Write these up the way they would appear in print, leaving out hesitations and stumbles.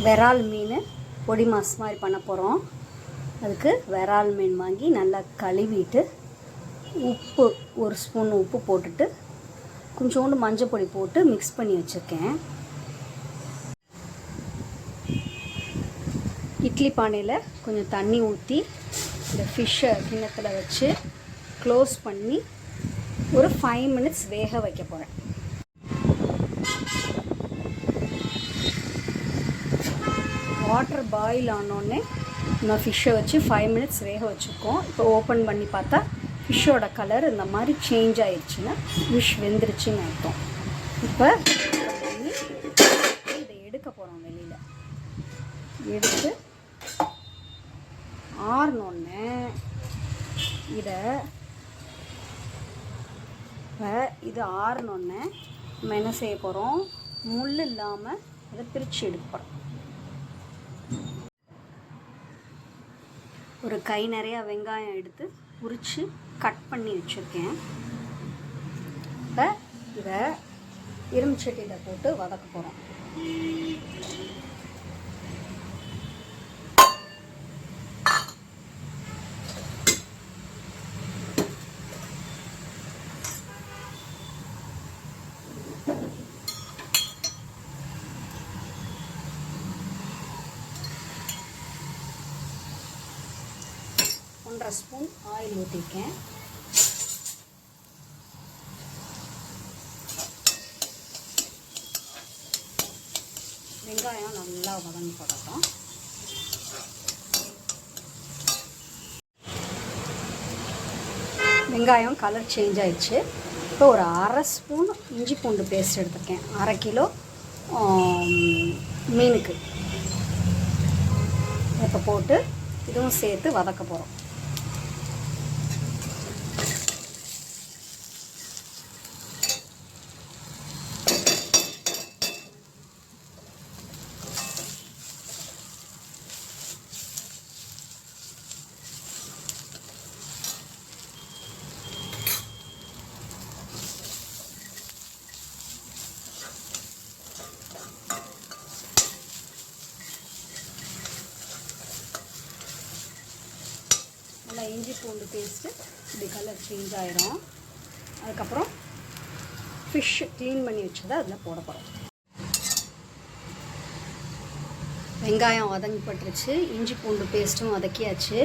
விரால் மீன் பொடி மாஸ் மாதிரி பண்ண போகிறோம். அதுக்கு விரால் மீன் வாங்கி நல்லா கழுவிட்டு உப்பு 1 ஸ்பூன் உப்பு போட்டுட்டு கொஞ்சோண்டு மஞ்சள் பொடி போட்டு மிக்ஸ் பண்ணி வச்சுருக்கேன். இட்லி பானையில் கொஞ்சம் தண்ணி ஊற்றி இந்த ஃபிஷ்ஷை கிண்ணத்தில் வச்சு க்ளோஸ் பண்ணி ஒரு 5 மினிட்ஸ் வேக வைக்க போகிறேன். வாட்டர் பாயில் ஆனோடனே நம்ம ஃபிஷ்ஷை வச்சு 5 மினிட்ஸ் வேக வச்சுருக்கோம். இப்போ ஓப்பன் பண்ணி பார்த்தா ஃபிஷ்ஷோட கலர் இந்த மாதிரி சேஞ்ச் ஆயிடுச்சுன்னா ஃபிஷ் வெந்துருச்சுன்னு அர்த்தம். இப்போ இதை எடுக்க போகிறோம். வெளியில் எடுத்து ஆறினோடனே இது ஆறினோடனே நம்ம என்ன செய்ய போகிறோம், முள் இல்லாமல் அதை பிரித்து எடுப்போம். ஒரு கை நிறையா வெங்காயம் எடுத்து உரித்து கட் பண்ணி வச்சுருக்கேன். இப்போ இதை இரும்பு சட்டியில் போட்டு வதக்க போகிறோம். ஒன்றரை ஸ்பூன் ஆயில் ஊற்றிருக்கேன். வெங்காயம் நல்லா வதங்கி போடட்டும். வெங்காயம் கலர் சேஞ்ச் ஆயிடுச்சு. இப்போ ஒரு 1/2 ஸ்பூன் இஞ்சி பூண்டு பேஸ்ட் எடுத்துருக்கேன். 1/2 கிலோ மீனுக்கு இப்போ போட்டு இதுவும் சேர்த்து வதக்க போகிறோம். நல்லா இஞ்சி பூண்டு பேஸ்ட்டு இப்படி கலர் சேஞ்ச் ஆகிடும். அதுக்கப்புறம் ஃபிஷ் க்ளீன் பண்ணி வச்சதை அதில் போட போகிறோம். வெங்காயம் வதங்கப்பட்டுருச்சு, இஞ்சி பூண்டு பேஸ்ட்டும் வதக்கியாச்சு.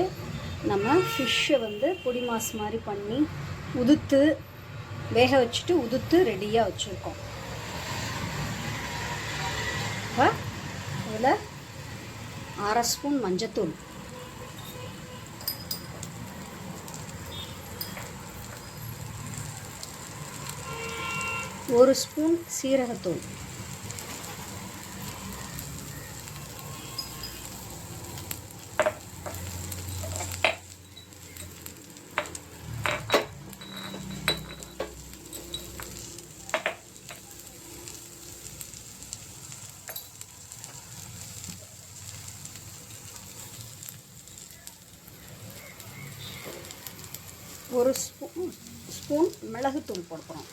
நம்ம ஃபிஷ்ஷை பொடி மாஸ் மாதிரி பண்ணி உதுத்து வேக வச்சுட்டு உதுத்து ரெடியாக வச்சுருக்கோம். இப்போ அதில் 1/2 ஸ்பூன் மஞ்சத்தூள், 1 ஸ்பூன் சீரகத்தூள், 1 ஸ்பூன் மிளகுத்தூள் போடுறோம்.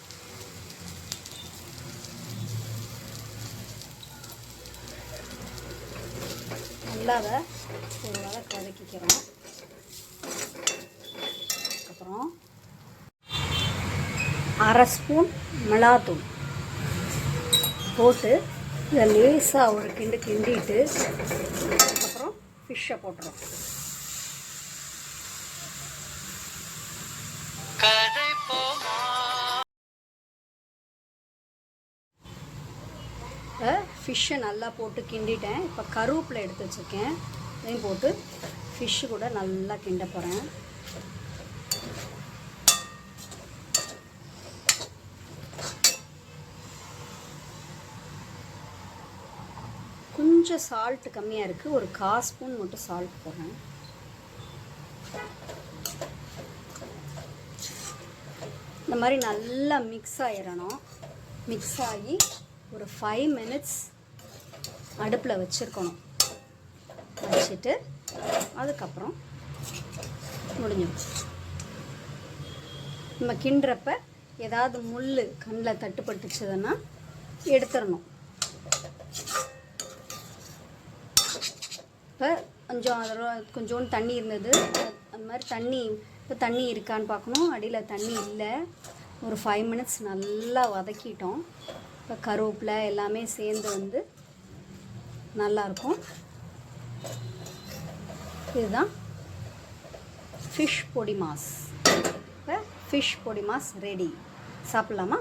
நல்லா அதை ஒரு வதக்கு வதக்கிக்கிறோம். அப்புறம் 1/2 ஸ்பூன் மிளகாத்தூள் போட்டு இதை லேசாக ஒரு கிண்டிட்டு அப்புறம் ஃபிஷ்ஷை போட்டுறோம். ஃபிஷ்ஷை நல்லா போட்டு கிண்டிட்டேன். இப்போ கருவேப்பிலை எடுத்து வச்சுருக்கேன், இதையும் போட்டு ஃபிஷ்ஷு கூட நல்லா கிண்ட போகிறேன். கொஞ்சம் சால்ட் கம்மியாக இருக்குது, ஒரு 1/4 ஸ்பூன் மட்டும் சால்ட் போடுறேன். இந்த மாதிரி நல்லா மிக்ஸ் ஆகிடணும். மிக்ஸ் ஆகி ஒரு 5 மினிட்ஸ் அடுப்பில் வச்சுருக்கணும். வச்சுட்டு அதுக்கப்புறம் முடிஞ்சிடும். நம்ம கிண்டுறப்ப ஏதாவது முள் கண்ணில் தட்டுப்பட்டுச்சுதுன்னா எடுத்துடணும். இப்போ கொஞ்சம் அதில் கொஞ்சோண்டு தண்ணி இருந்தது, அந்த மாதிரி தண்ணி இப்போ தண்ணி இருக்கான்னு பார்க்கணும். அடியில் தண்ணி இல்லை. ஒரு 5 மினிட்ஸ் நல்லா வதக்கிட்டோம். இப்போ கருவேப்பிலை எல்லாமே சேர்ந்து வந்து நல்லாயிருக்கும். இதுதான் ஃபிஷ் பொடி மாஸ். இப்போ ஃபிஷ் பொடி மாஸ் ரெடி. சாப்பிட்லாமா?